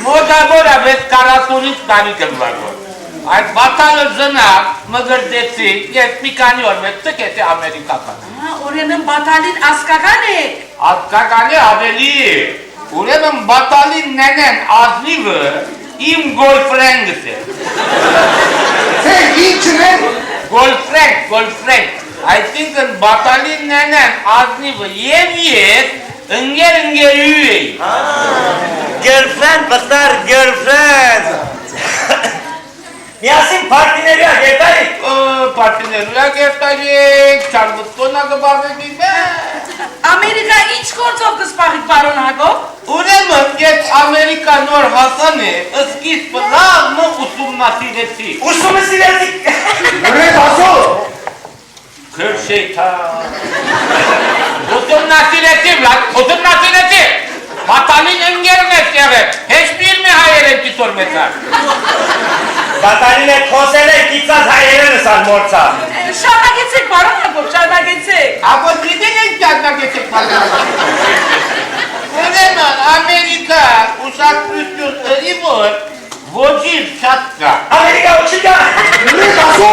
Մոտավորապես 40-ից տարի կլվագոր։ Այդ բատալը զնակ մգրդեցի, ես մի քանի օր մեծ տկետ է ամերիկական։ Ուրեմն բատալին ասկական է։ Ասկական է ավելի է։ Ուրեմն բատալին նենեն ազնիվը իմ գոլֆրենգս է։ Թե ինչն է։ Գոլֆրենգ։ Այսինքն բատալին նենեն ազնիվը և ես ընգերու էի։ Girlfriend, բխտար, girlfriend։ Միասին պարտիների ագետարի։ Պարտիների ագետարի ենք, չարմստոնա գբարնები Ամերիկա ինչ գործով կսպաղիք բարոն Հագով։ Ուրեմն ես Ամերիկա նոր հասան է, սկիզբը լավ ուսումնասիրեցի։ Ուսումնասիրեցի։ Ուրեք ասո։ Քրշեյթա։ Ուսումնասիրեցի։ Բատալին ընգերն է եղել, հեչ բիրմ է հայեր են կիսոր մեծար։ Բատալին է կոսել է կիծած հայերեն ասալ մորցա։ Շարնագեցեք բարոն Հագով, շարնագեցեք։ Ակո դիտին ենք շարնագեցեք բարոն։ Ուրեմն Ամերիկա ուսակրություն ըրի որ ոչիր շատ կա։ Ամերիկա ոչի կա։ Ուրեք ասո։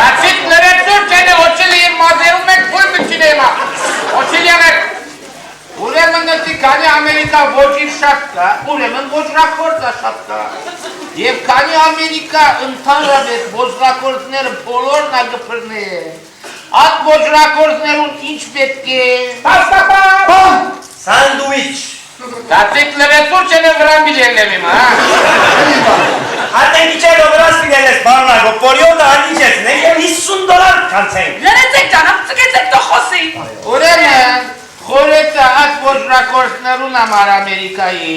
Դացիկ լրեցուր չեն է ոչիլի իմ մազերում եք փույլ մչին էմա։ Ոչիլի եղեք։ Ուրեմն նստի քանի Ամերիկա ոչիր շատ կա, ուրեմն ոչրակորձա շատ կա։ Եվ քանի Ամերիկա ընդհանրապես ոչրակորձները բոլորն ագպրն է։ Այդ ոչրակորձներուն ինչ պետք է։ Պաստապան։ Սանդուիչ։ Դացիկ լրեցուր չեն է վրան բիլերնեմ իմ, հա։ Ատեն իչեր օվրաս պինելես բարնագո, պորիոտը անիջեցն է և $50 կանցենք։ Լրեցեք ճանապ, ծկեցեք տո խոսի։ Ուրեմն խորեցը այդ ոչրակորձներուն համար Ամերիկայի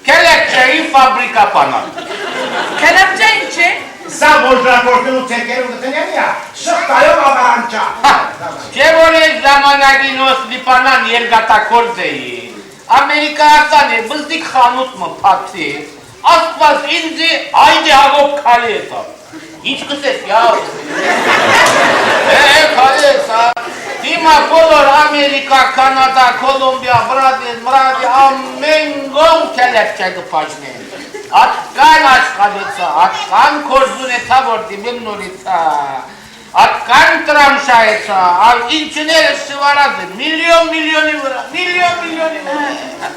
կելեկչեի ֆաբրիկա պանալ։ Կելեպջե ինչ է։ Սա ոչրակորձներու թերքերու գտնելի է, շղտայով ավարանչա։ Չէ որ ես ժամանակին ոս լիպանան երգատակորձ էի, Ամերիկայական է բզդիկ խանութ մը պացի, ասպաս ինձի այդի հագով կալի էսա։ Ինչ կսես, յավ։ Կալի էսա։ Հիմա բոլոր Ամերիկա, Կանադա, Կոլումբիա, Բրազիլ, ամեն գոմ կելեպչե գպաջնեն։ Ատկան աշխալիցա, ատկան կորզունեցա, որ դիմիմ նորիցա, ատկան տրամշայեցա, ինչները շվարած է, միլիոնի վրա, միլիոնի վրա։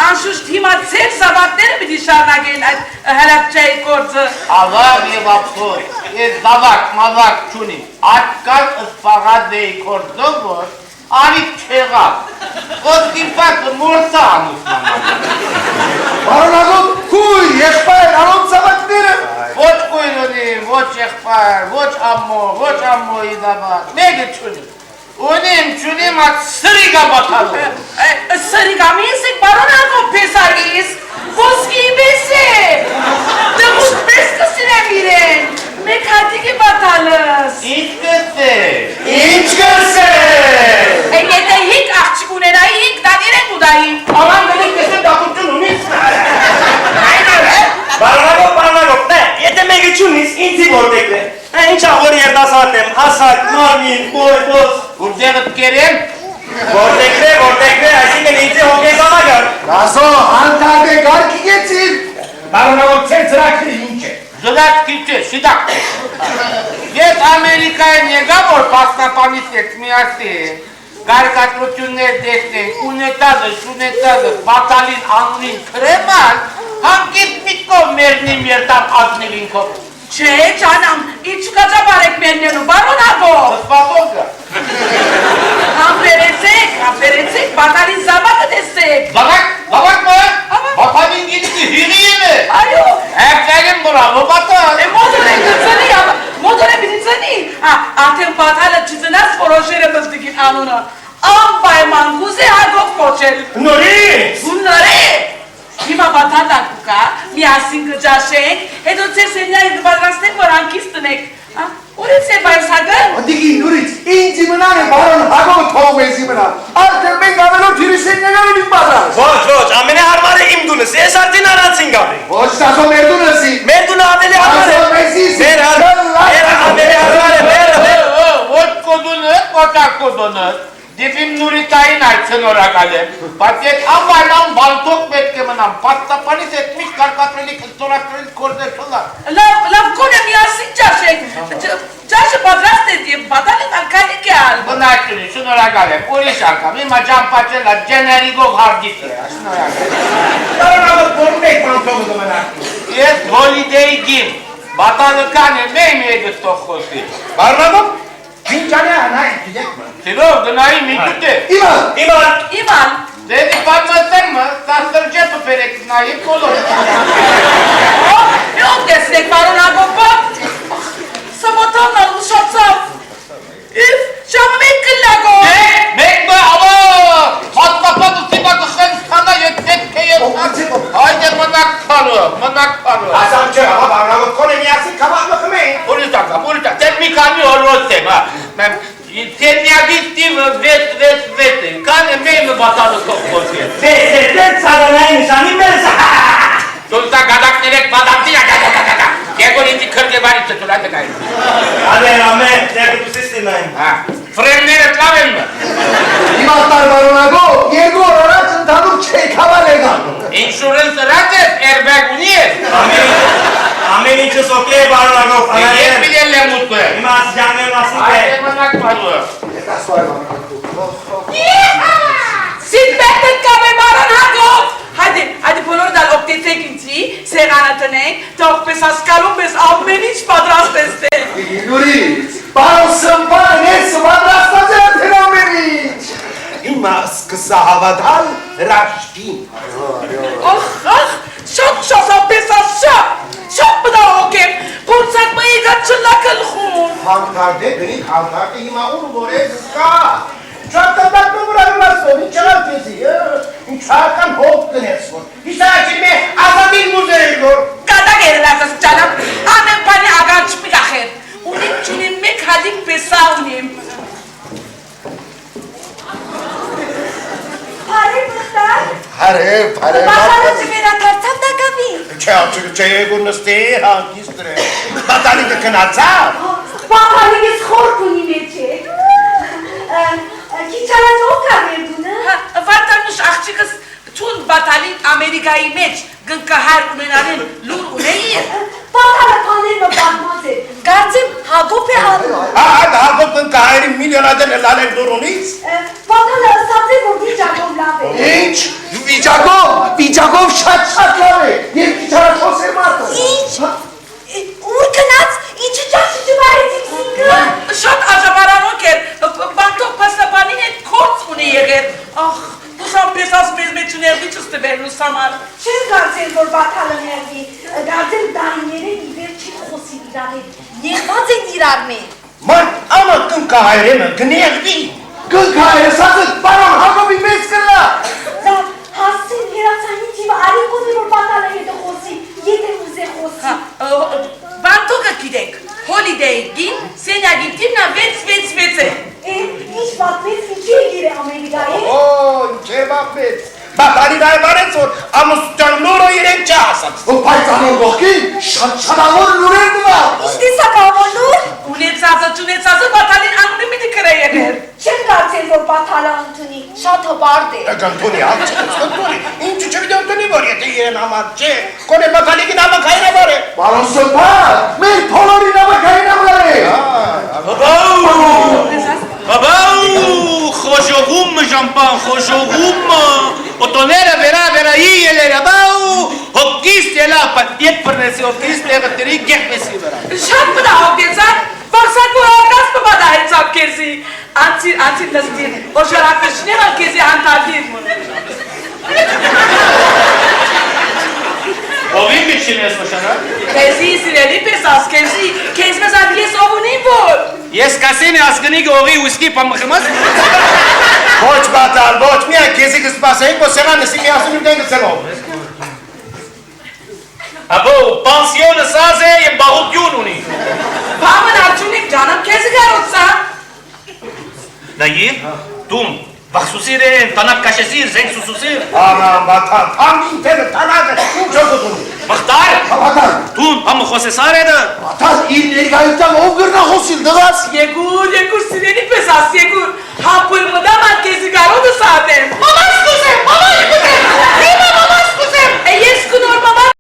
Անշուշտ հիմա ձեր զավակները պիտի շարնագեն այդ հելապջայի գործը։ Ավակ և ապսոս, ես զավակ, մավակ չունիմ, ատկան ըսպաղած էի կորձով, որ արիք չեղավ, ոսկիպակը մորցա ամուսնաման։ Բարոնագով կույր, եղբայր, անոն ծավակները։ Ոչ կույր ունիմ, ոչ եղբայր, ոչ ամմոյի դաբար, մեկը չունիմ։ Ունիմ at սրիգա բաթալը։ Սրիգա մինսիկ բարոն Հագով պեսարիս, ոսկի պես է, դմուտ պես կսիրեմ իրեն, մեկ հատիկ է բաթալս։ Ինչ կսես։ Ինչ կսես։ Եթե հինք աղջիկ ունենայի, հինք դադիր են ուդայի։ Աման գնիկ կսեմ դակություն ունիս։ Բարնագով, եթե մեկը չունիս, ինձի որտեք է։ Ինչ աղորի երդասատ եմ, հասակ, մարմին, բոյ, բոս։ Ուրդեղըտ կերեմ։ Որտեք է, այսինքն ինձի հոգեզ անագար։ Ասո, անտարդ է գարկի գեցիր։ Բարոնագով ծեր ծրակրի ինչ է։ Զրատքի չէ, շիդակ։ Ես Ամերիկայեն եկա, որ պասնապանից ես միասին, կարկատրություններ դեսնենք, ունետազը, շունետազը, բատալին անունին կրեման, հանկիտ միտքով մերնիմ երտամ ազնիվինքով։ Չէ, ճանամ, ինչ կաճապար եք մերնելու, բարոն Հագով։ Սպատոգը։ Համբերեցեք, բատալին զավակը տեսեք։ Զավակ մը, բատալին գինքի հիրի եմ է։ Այո։ Եղջագին բրավո բատալ։ Մոդոր է պիտի ծնի, արդեն բատալը չծնած որոշերը բզդիկին անունը, անպայման գուզե Հագով կոչել։ Նորի։ Հիմա բատալակ կուկա, միասին կջաշենք, հետո ծեր սենյայի կպատրաստենք, որ անկից տնեք։ Ուրից է բայս Հագն։ Դիգի, նուրից, ինձ իմնան է բարոն Հագով թող մեզ իմնան։ Արդեն մենք ավելով թիրի սենյագանուն իմ պատրաստ։ Ոչ, ամենը հարմար է իմ դունս, ես արդին առանցին գավի։ Ոչ, ասո մեր դունըսի։ Մեր դունը ավելի հարմար է։ Ասո մեզիս։ Մեր ավելի հարմար է, Ոչ կոդունը, դիպիմ նուրիտային այդ ծնորակալ եմ, բայց ետ անվայնան բալտոք պետք է մնա մնամ, պատտապանից էտմիշ կարկատրելիք ստորակտրելիք կորդեր թլա։ Լավ կոնը միասին ճաշեք, ճաշը պատրաստ է և բատալին արկալի կյալ։ Բնայտունի, շնորակալ եմ, ուրիշ արկամ, հիմա ճամպաչելա ջեներիգով հարգիտ է, շնորակալ եմ։ Բարոնավը կորում եք պանթողը դմնակ։ Ես հոլիդեի գիմ, բատալկան է մեմ եգս տող խոսի։ Բարոնավը, վինճանի անայ, գիտեք մը։ Սիրով դնայի միտուտ է։ Իման։ Դեդի պատմասեմ մը, սաստրջեպը պերեք նայի կոլոր։ Ով տեսնեք բարոն ագոպատ, սամոտանն ուշացավ, իվ ժամը մեկ կլագով։ Մեկ մը ավա, պատմապատը սիմակը խեն սխանա ետ պետք է ետ հայդե մնակ քարը։ Ասամ չէ, հա, բարոնավը կոնը միասին կավաղ մխմ էին։ Ուրիտա, դեր մի կանի օրոց եմ, հա։ Տենյագից տիվը վետ է, կան է մեմը բատանը կող խոսի է։ Դες ցանանայի նշանի մեզ։ Դոլտա գադակներեք բադամտի ագադակադակա։ Եգոր ինձի քրգեվարի ծտուլա դկայի։ Ամե, դեպի դուսիստինային։ Ֆրենները լավ են մը։ Իմաստար բարոնագո, Եգոր առաջ ընդհանուր չեք հավալ եկան։ Ինշուրենս ռած ես, էրբեգ ունի ես։ Ամեն ինչս օքեյ բարոնագով։ Ես միլեն լեմուտ է։ Հիմա ասջաններ մասիկ է։ Այդե մնակ պալու։ Սիդպետն կավ է բարոն հագով։ Հայդի բոլոր դալ ոգտեցեք ինձի, սեղանը տնենք, թող պես ասկալում պես ամեն ինչ պատրաստ եստեք։ Նուրից, բարոն սմպան ես պատրաստած է թեն ամեն ինչ։ Հիմա սկսա հավատալ հրաշքին։ Շատ պես շատ բդահոք եմ, փորձակ մը եկատ չլակլխուն։ Հանդարդե գրիք հանդարդե հիմա ուն որեզ կա։ Շատ տատակը վրագնասով, ինչ աղալ կեզի, ինչ հական հոտ կնես որ։ Հիսա աչի մե ազատին մուզերել որ։ Կատակ էր լասս ճանապ, ամեն պանի ագան չպի գախեր, ունիմ չունիմ մեկ հադիկ պեսա ունիմ։ Բարև մխտար, Հարև, բախարը ծվերակարցավ դակավի։ Չէ եգուր նստի հանգիստ դրե։ Բատալի կկնացավ։ Բախարը ես խորք ունի մեջ է։ Քիչ առաջ ով կա վերդունը։ Վարտանուշ աղջիկս թուն բատալին Ամերիկայի մեջ գնկահար ունենալին լուր ունեի։ Բախարը պաներմը բաղմած է, գարձեմ հագոպ է անում։ Հագոպ կահայրի միլիոնադեն է լալեք նորունից։ Բախարը ասած է, որ վիճակով լավ է։ Ինչ, վիճակով շատ լավ է, և քիչ առաջ խոսեր մարդը։ Ինչ, ուր կնաց, ինչը ճաշի ճվարեցիք զինգը։ Շատ աժաբարանոք էր, բանտող պաստապանին էտ կորց ունի եղեր։ Ախ, դուսան պես աս մեզ մեջ ներվի չստը բերնուս համար։ Չես գարձել, որ բաթալը ներվի, գարձել դարիները իվեր չի խոսի իրար հետ, նեղված են իրար մեր։ Ման ամը կնկահայրեմը գնեղվի։ Կնկահայրը սազըտ բարոն հագոպի մեծ կլա։ Լավ, հասցին հերացանին թիվը արիքոն է, որ բաթալը հետը խոսի, եթե ուզե խոսի։ Բանտողը գիտեք, հոլիդեի գին, սենյագին թիվնա 666 է։ Ինչ բատվեց, ինչի է գիր է Ամերիկայի։ Ինչ է բապեց։ Բատալին այ բարեց որ ամուսության նորը իրեն չա ասած։ Բայց անոր գողքին շատ նուրեր դվա։ Ինչ տեսակավոր նուր։ Ունեցածը բատալին անունի միտի կրե եղեր։ Չեմ կարծել, որ բաթալը ընդունի, շատ հբարդ է։ Գանտունի, հացի, ինչու չվիդե ընդունի որ եթե իրեն համար չէ, կոնե բատալիկին ամակ հայրավոր է։ Բարոն սոպար, մեր փոլորին ամակ հայրավոր է։ Բաբաու, խոշողում ժամպան, խոշողում, օտոները վերայի ելերը, բաու, հոգիստ ելա, պատիետ պրնեսի հոգիստ եղըտերի գեղվեսի վրա։ Շատ բնահոք եծան, բաղսակու հարկաս պպադա հեցավ կեզի, անցիր նստիր, որ շարակնշներ ան կեզի անտալդիր մուներ։ Ովին միջին ես մշանա։ Կեզի սիրելի պես աս, կեզ մեզ ատ ես ով ունիմ որ։ Ես կասին է ասկնիկ ողի ուսկի պամխմաս։ Ոչ բատալ, ոչ միայն կեզի կսպասեինք, որ սեղան նսի միասուն ուրդեն գծելով։ Աբո, պանսիոնը սազ է և բաղուտյուն ունի։ Պամն արջունիք ջանամ կեզի գարոցա։ Նայի, տում, վախսուսիր են, տանակ կաշեսիր, զենք սուսուսիր։ Անամ բատալ, թամին թևը տանակ է, ինչ ոգոտ ունի։ Մխտար, Բատալ, տուն, համը խոսեսար էդը։ բատալ, իր ներգայության ով գրնա խոսիլ դղաս։ Եգուր սիրելի պես աս, եգուր, հապուր մդամ ատ կեզի գարոդը սատեմ։ Մամա սկուզեմ, մամա եգուր